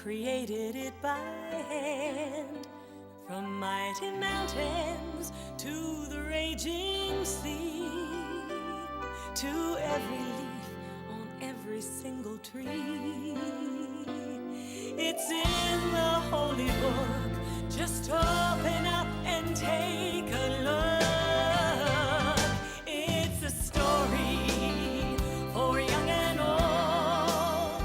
created it by hand. From mighty mountains to the raging sea, to every leaf on every single tree. It's in the holy book. Just open up and take a look. It's a story for young and old,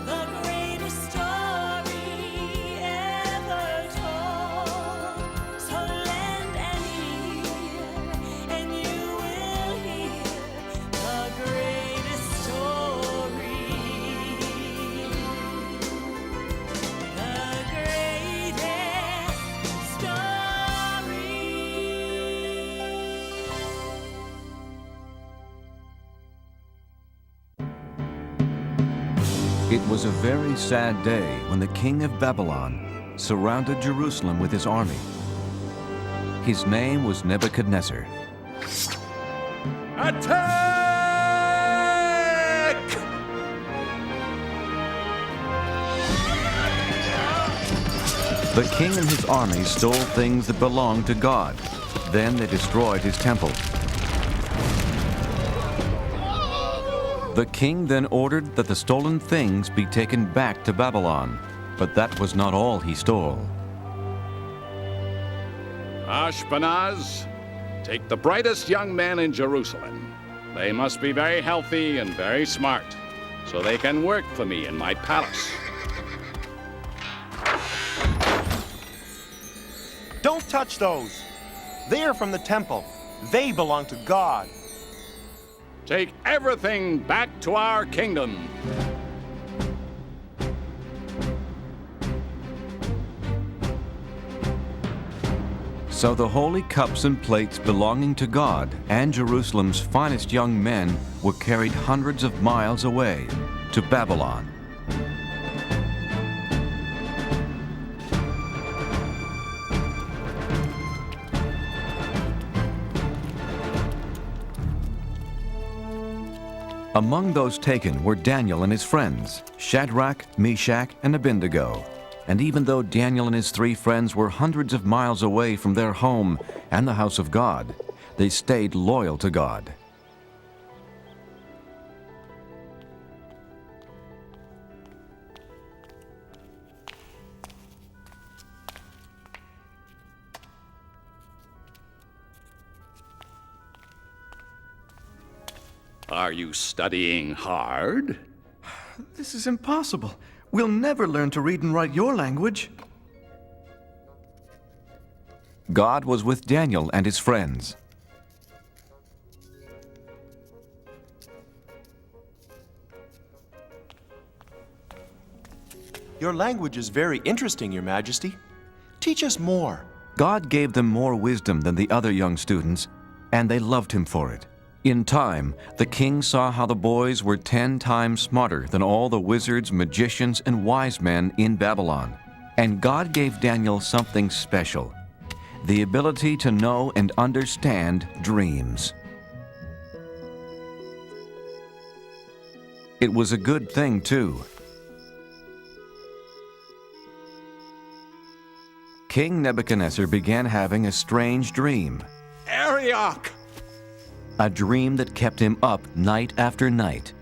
the greatest story ever told. So lend an ear and you will hear the greatest story. The greatest story. It was a very sad day when the king of Babylon surrounded Jerusalem with his army. His name was Nebuchadnezzar. Attack! The king and his army stole things that belonged to God. Then they destroyed his temple. The king then ordered that the stolen things be taken back to Babylon, but that was not all he stole. Ashpenaz, take the brightest young men in Jerusalem. They must be very healthy and very smart, so they can work for me in my palace. Don't touch those. They are from the temple. They belong to God. Take everything back to our kingdom. So the holy cups and plates belonging to God and Jerusalem's finest young men were carried hundreds of miles away to Babylon. Among those taken were Daniel and his friends, Shadrach, Meshach, and Abednego. And even though Daniel and his 3 friends were hundreds of miles away from their home and the house of God, they stayed loyal to God. Are you studying hard? This is impossible. We'll never learn to read and write your language. God was with Daniel and his friends. Your language is very interesting, Your Majesty. Teach us more. God gave them more wisdom than the other young students, and they loved him for it. In time, the king saw how the boys were 10 times smarter than all the wizards, magicians, and wise men in Babylon. And God gave Daniel something special, the ability to know and understand dreams. It was a good thing, too. King Nebuchadnezzar began having a strange dream. Arioch! A dream that kept him up night after night.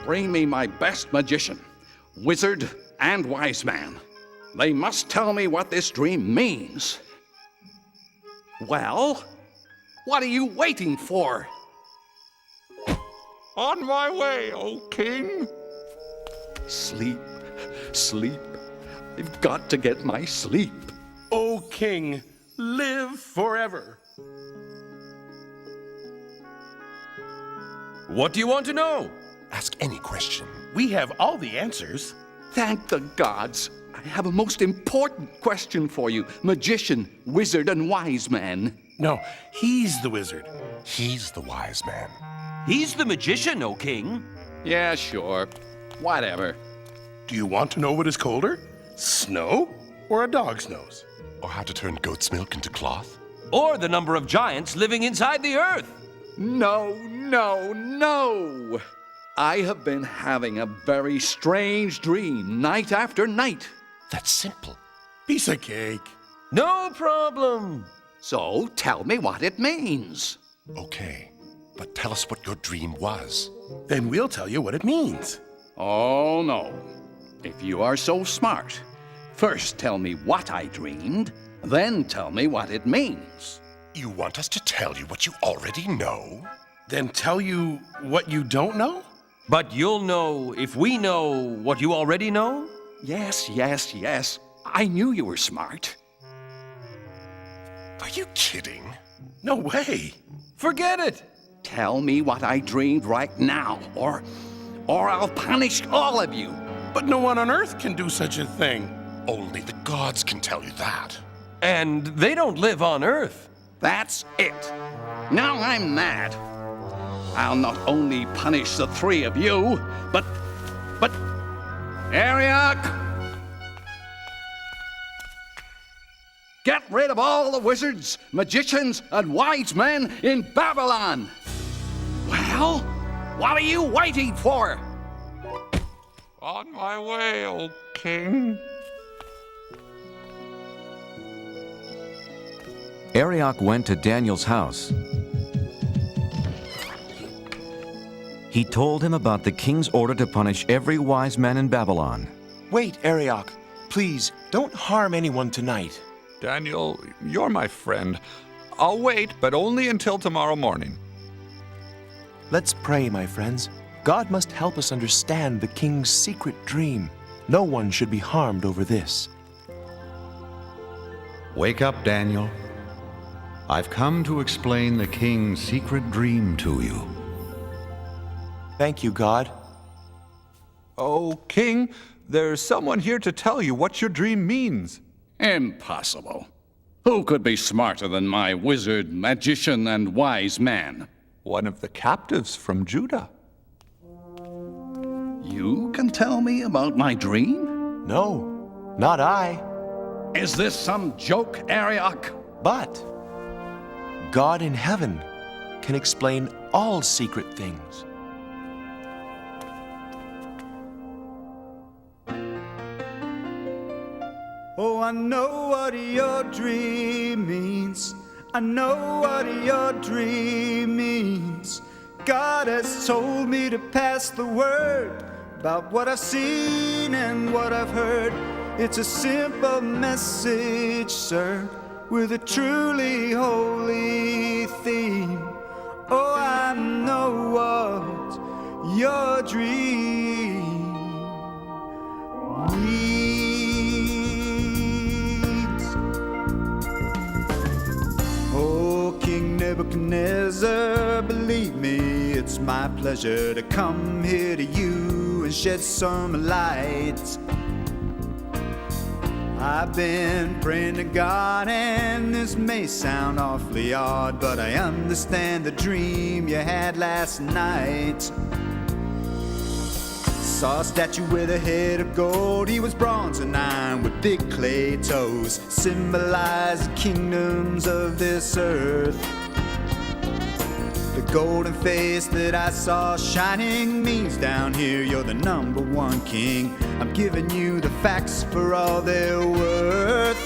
Bring me my best magician, wizard, and wise man. They must tell me what this dream means. Well, what are you waiting for? On my way, O king. Sleep, sleep. I've got to get my sleep. O king, live forever. What do you want to know? Ask any question. We have all the answers. Thank the gods. I have a most important question for you, magician, wizard, and wise man. No, he's the wizard. He's the wise man. He's the magician, O king. Yeah, sure. Whatever. Do you want to know what is colder? Snow or a dog's nose? Or how to turn goat's milk into cloth? Or the number of giants living inside the earth. No, no, no! I have been having a very strange dream night after night. That's simple. Piece of cake. No problem. So tell me what it means. Okay, but tell us what your dream was. Then we'll tell you what it means. Oh, no. If you are so smart, first tell me what I dreamed, then tell me what it means. You want us to tell you what you already know? Then tell you what you don't know? But you'll know if we know what you already know? Yes, yes, yes. I knew you were smart. Are you kidding? No way. Forget it. Tell me what I dreamed right now, or I'll punish all of you. But no one on Earth can do such a thing. Only the gods can tell you that. And they don't live on Earth. That's it. Now I'm mad. I'll not only punish the three of you, but Ariok! Get rid of all the wizards, magicians, and wise men in Babylon! Well, what are you waiting for? On my way, O king. Arioch went to Daniel's house. He told him about the king's order to punish every wise man in Babylon. Wait, Arioch. Please, don't harm anyone tonight. Daniel, you're my friend. I'll wait, but only until tomorrow morning. Let's pray, my friends. God must help us understand the king's secret dream. No one should be harmed over this. Wake up, Daniel. I've come to explain the king's secret dream to you. Thank you, God. Oh, king, there's someone here to tell you what your dream means. Impossible. Who could be smarter than my wizard, magician, and wise man? One of the captives from Judah. You can tell me about my dream? No, not I. Is this some joke, Arioch? But God in heaven can explain all secret things. Oh, I know what your dream means. I know what your dream means. God has told me to pass the word about what I've seen and what I've heard. It's a simple message, sir, with a truly holy theme. Oh, I know what your dream means. Oh, King Nebuchadnezzar, believe me, it's my pleasure to come here to you and shed some light. I've been praying to God, and this may sound awfully odd, but I understand the dream you had last night. Saw a statue with a head of gold. He was bronze and iron with big clay toes, symbolized the kingdoms of this earth. The golden face that I saw shining means down here you're the #1 king. I'm giving you the facts for all they're worth.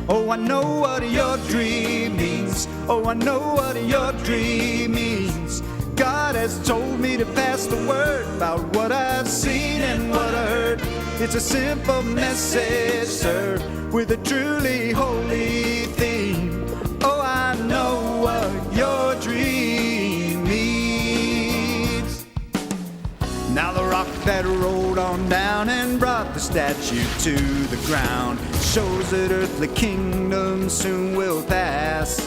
Oh, I know what your dream means. Oh, I know what your dream means. God has told me to pass the word about what I've seen and what I heard. It's a simple message, sir, with a truly holy theme. Oh, I know what your dream means. Now the rock that rolled on down and brought the statue to the ground shows that earthly kingdoms soon will pass.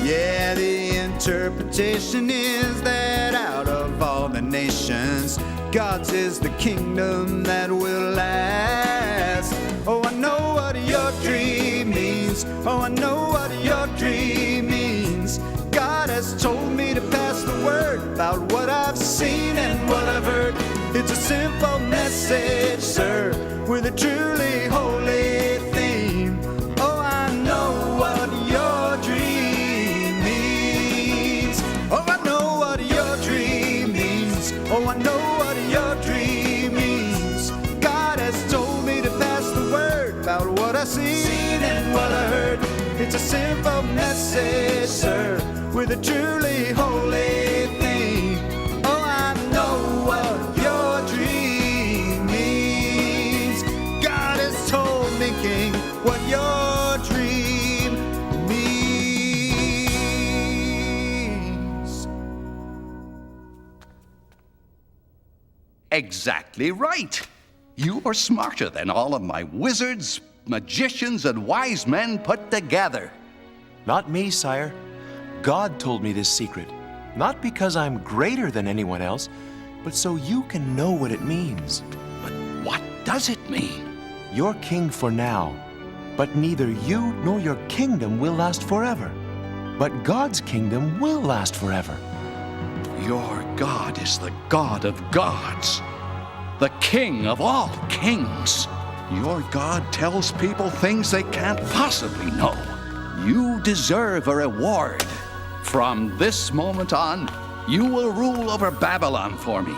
Yeah, the interpretation is that out of all the nations, God's is the kingdom that will last. Oh, I know what your dream means. Oh, I know what your dream means. God has told me to pass the word about what I've seen and what I've heard. It's a simple message, sir, with a truly holy theme. Oh, I know what your dream means. Oh, I know what your dream I seen and what I heard. It's a simple message, sir, with a truly holy theme. Oh, I know what your dream means. God has told me, King, what your dream means. Exactly right. You are smarter than all of my wizards, magicians, and wise men put together. Not me, sire. God told me this secret. Not because I'm greater than anyone else, but so you can know what it means. But what does it mean? You're king for now, but neither you nor your kingdom will last forever. But God's kingdom will last forever. Your God is the God of gods, the King of all kings. Your God tells people things they can't possibly know. You deserve a reward. From this moment on, you will rule over Babylon for me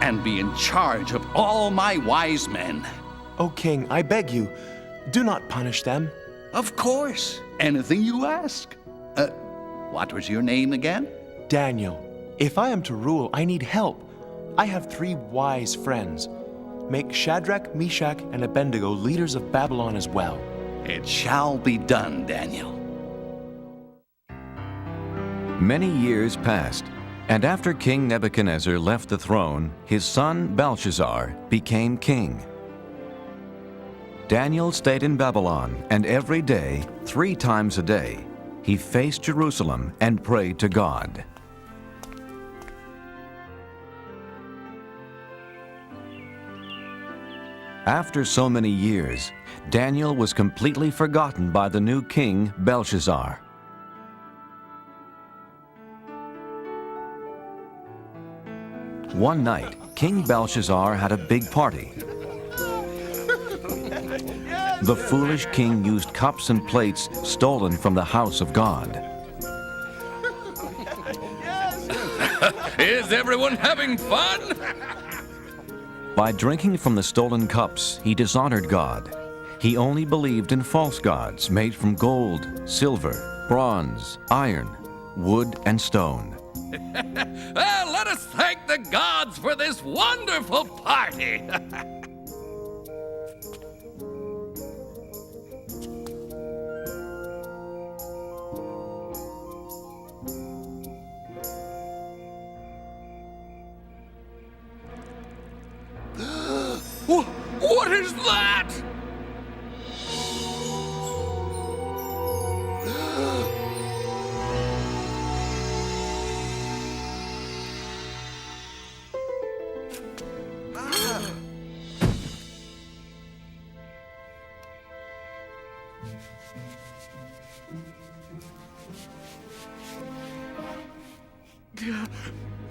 and be in charge of all my wise men. O king, I beg you, do not punish them. Of course, anything you ask. What was your name again? Daniel, if I am to rule, I need help. I have 3 wise friends. Make Shadrach, Meshach, and Abednego leaders of Babylon as well. It shall be done, Daniel. Many years passed, and after King Nebuchadnezzar left the throne, his son Belshazzar became king. Daniel stayed in Babylon, and every day, 3 times a day, he faced Jerusalem and prayed to God. After so many years, Daniel was completely forgotten by the new king, Belshazzar. One night, King Belshazzar had a big party. The foolish king used cups and plates stolen from the house of God. Is everyone having fun? By drinking from the stolen cups, he dishonored God. He only believed in false gods made from gold, silver, bronze, iron, wood, and stone. Well, let us thank the gods for this wonderful party. What is that?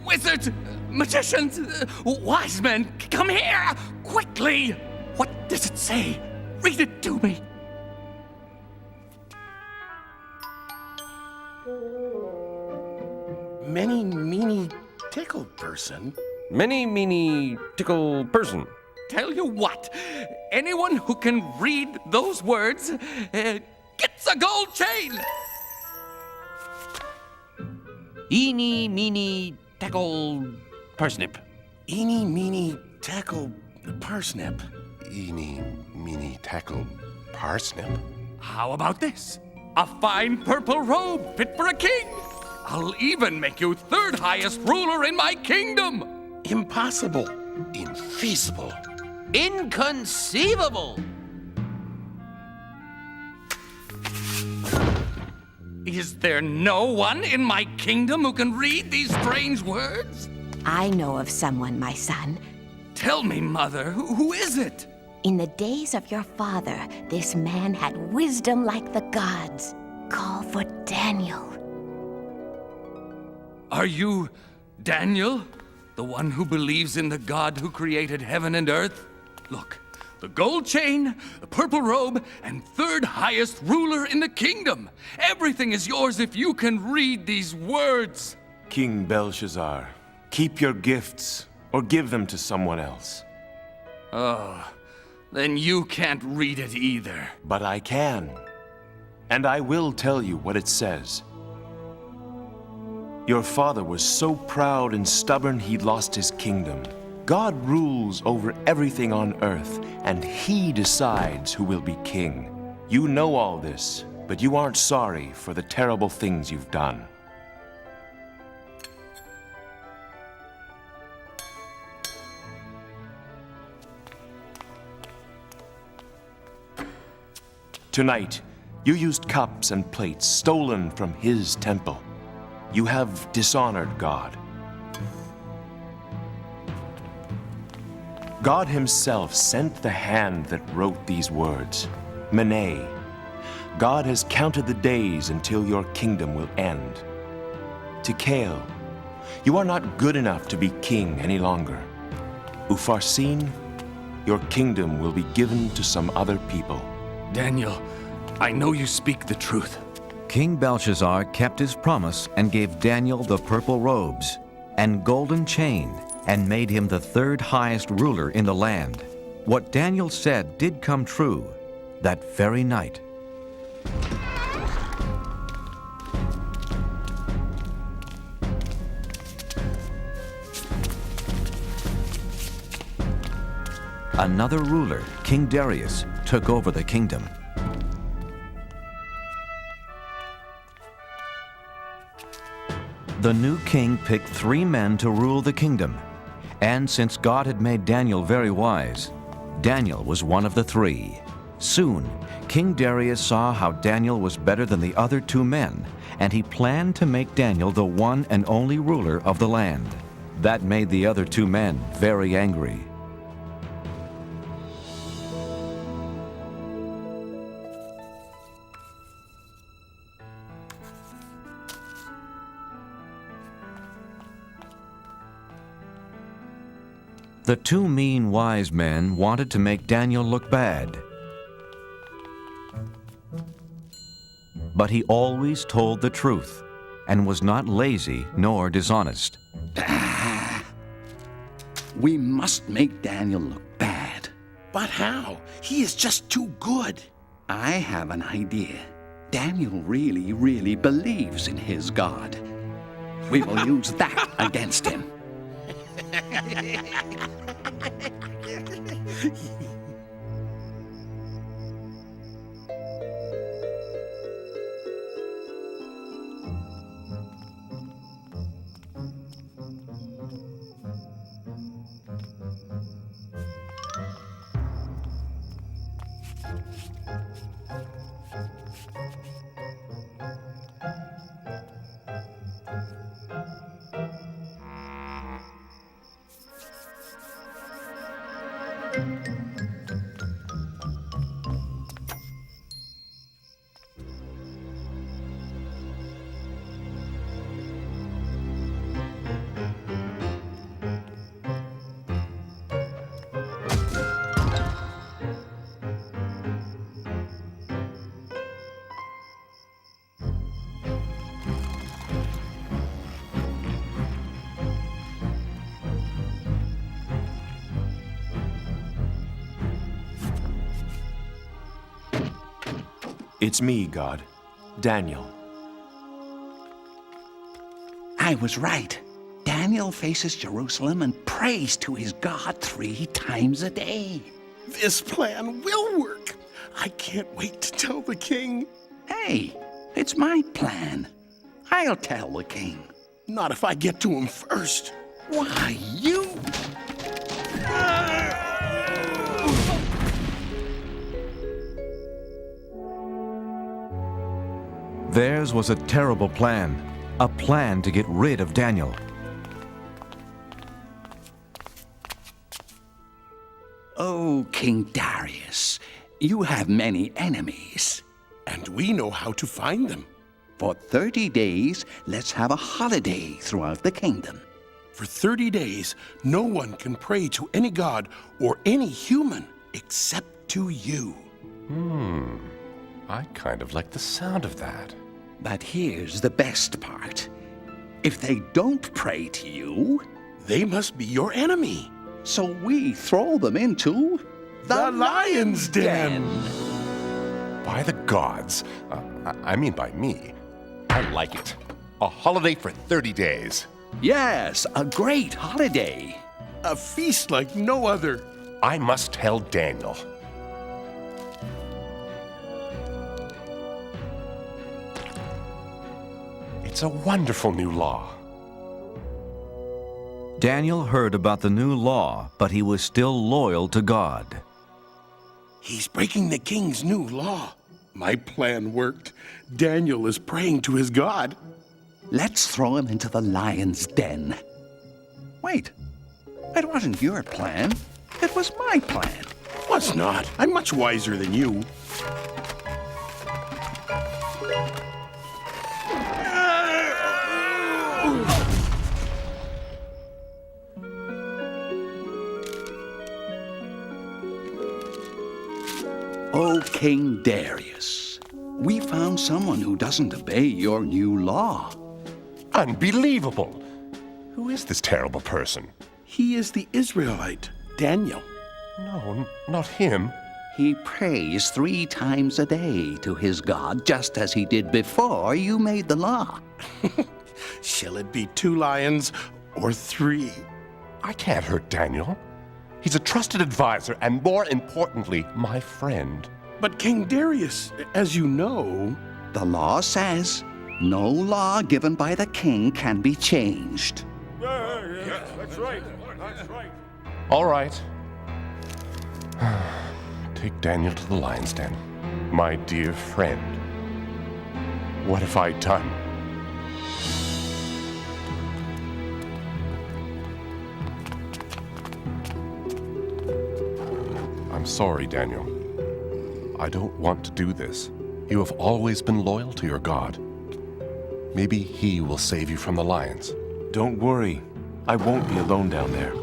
Wizards, magicians, wise men, come here, quickly! What does it say? Read it to me. Many, meany, tickle person. Many, meany, tickle person. Tell you what, anyone who can read those words gets a gold chain. Eeny, meeny, tackle, parsnip. Eeny, meeny, tackle, parsnip. Eeny, meeny, tackle, parsnip. How about this? A fine purple robe fit for a king. I'll even make you 3rd highest ruler in my kingdom. Impossible. Infeasible. Inconceivable. Is there no one in my kingdom who can read these strange words? I know of someone, my son. Tell me, Mother, who is it? In the days of your father, this man had wisdom like the gods. Call for Daniel. Are you Daniel, the one who believes in the God who created heaven and earth? Look, the gold chain, the purple robe, and 3rd highest ruler in the kingdom. Everything is yours if you can read these words. King Then you can't read it either. But I can. And I will tell you what it says. Your father was so proud and stubborn he lost his kingdom. God rules over everything on earth, and he decides who will be king. You know all this, but you aren't sorry for the terrible things you've done. Tonight, you used cups and plates stolen from his temple. You have dishonored God. God himself sent the hand that wrote these words, Mene. God has counted the days until your kingdom will end. Tikal, you are not good enough to be king any longer. Upharsin, your kingdom will be given to some other people. Daniel, I know you speak the truth. King Belshazzar kept his promise and gave Daniel the purple robes and golden chain and made him the third highest ruler in the land. What Daniel said did come true that very night. Another ruler, King Darius, took over the kingdom. The new king picked 3 men to rule the kingdom, and since God had made Daniel very wise, Daniel was one of the 3. Soon, King Darius saw how Daniel was better than the other 2 men, and he planned to make Daniel the one and only ruler of the land. That made the other 2 men very angry. The 2 mean wise men wanted to make Daniel look bad. But he always told the truth and was not lazy nor dishonest. We must make Daniel look bad. But how? He is just too good. I have an idea. Daniel really, really believes in his God. We will use that against him. It's me, God. Daniel. I was right. Daniel faces Jerusalem and prays to his God 3 times a day. This plan will work. I can't wait to tell the king. Hey, it's my plan. I'll tell the king. Not if I get to him first. Why, you... Theirs was a terrible plan, a plan to get rid of Daniel. Oh, King Darius, you have many enemies. And we know how to find them. For 30 days, let's have a holiday throughout the kingdom. For 30 days, no one can pray to any god or any human except to you. I kind of like the sound of that. But here's the best part. If they don't pray to you, They must be your enemy. so we throw them into The lion's den. By the gods. I mean by me. I like it. A holiday for 30 days. Yes, a great holiday. A feast like no other. I must tell Daniel. It's a wonderful new law. Daniel heard about the new law, but he was still loyal to God. He's breaking the king's new law. My plan worked. Daniel is praying to his God. Let's throw him into the lion's den. Wait, it wasn't your plan. It was my plan. Was not. I'm much wiser than you. Oh, King Darius, we found someone who doesn't obey your new law. Unbelievable! Who is this terrible person? He is the Israelite, Daniel. No, not him. He prays 3 times a day to his God, just as he did before you made the law. Shall it be 2 lions or 3? I can't hurt Daniel. He's a trusted advisor and, more importantly, my friend. But King Darius, as you know... The law says no law given by the king can be changed. That's right. All right. Take Daniel to the lion's den. My dear friend. What have I done? I'm sorry, Daniel. I don't want to do this. You have always been loyal to your God. Maybe he will save you from the lions. Don't worry. I won't be alone down there.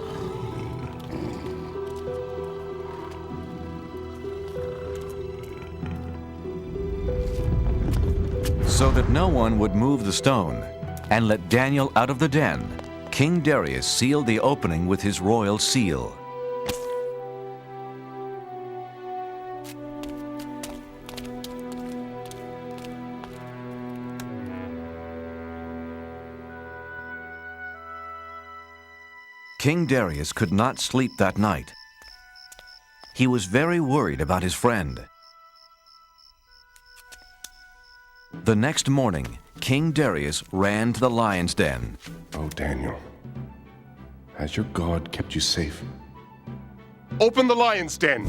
So that no one would move the stone and let Daniel out of the den, King Darius sealed the opening with his royal seal. King Darius could not sleep that night. He was very worried about his friend. The next morning, King Darius ran to the lion's den. Oh, Daniel, has your God kept you safe? Open the lion's den!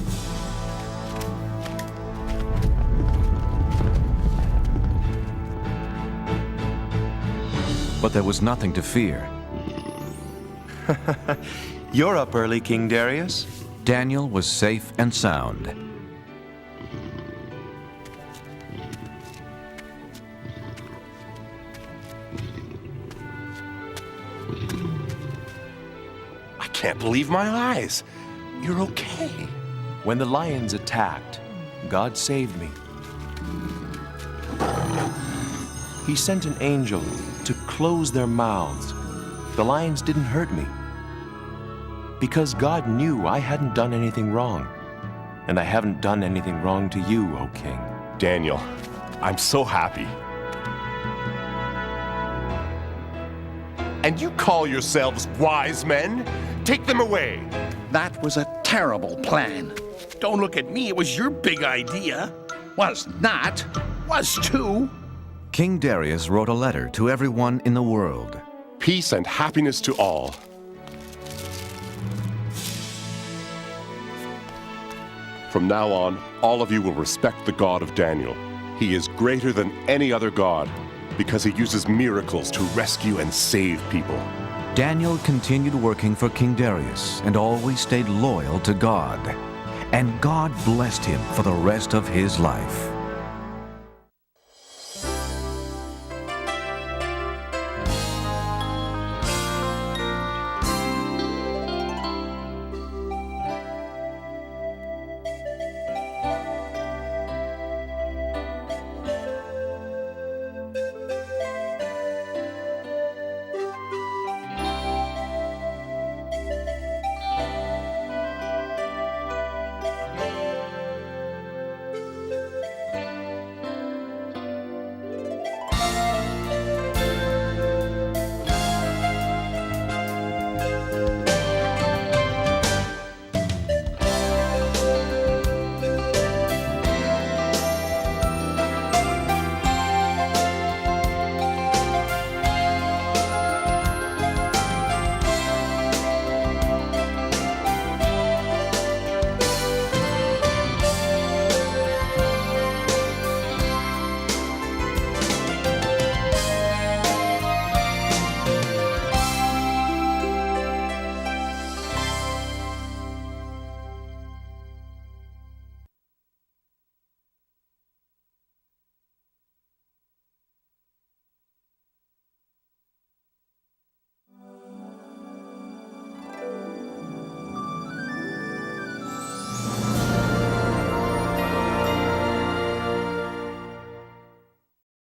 But there was nothing to fear. You're up early, King Darius. Daniel was safe and sound. I can't believe my eyes. You're okay. When the lions attacked, God saved me. He sent an angel to close their mouths. The lions didn't hurt me. Because God knew I hadn't done anything wrong. And I haven't done anything wrong to you, O King. Daniel, I'm so happy. And you call yourselves wise men? Take them away. That was a terrible plan. Don't look at me, it was your big idea. Was not. Was too. King Darius wrote a letter to everyone in the world. Peace and happiness to all. From now on, all of you will respect the God of Daniel. He is greater than any other God because he uses miracles to rescue and save people. Daniel continued working for King Darius and always stayed loyal to God. And God blessed him for the rest of his life.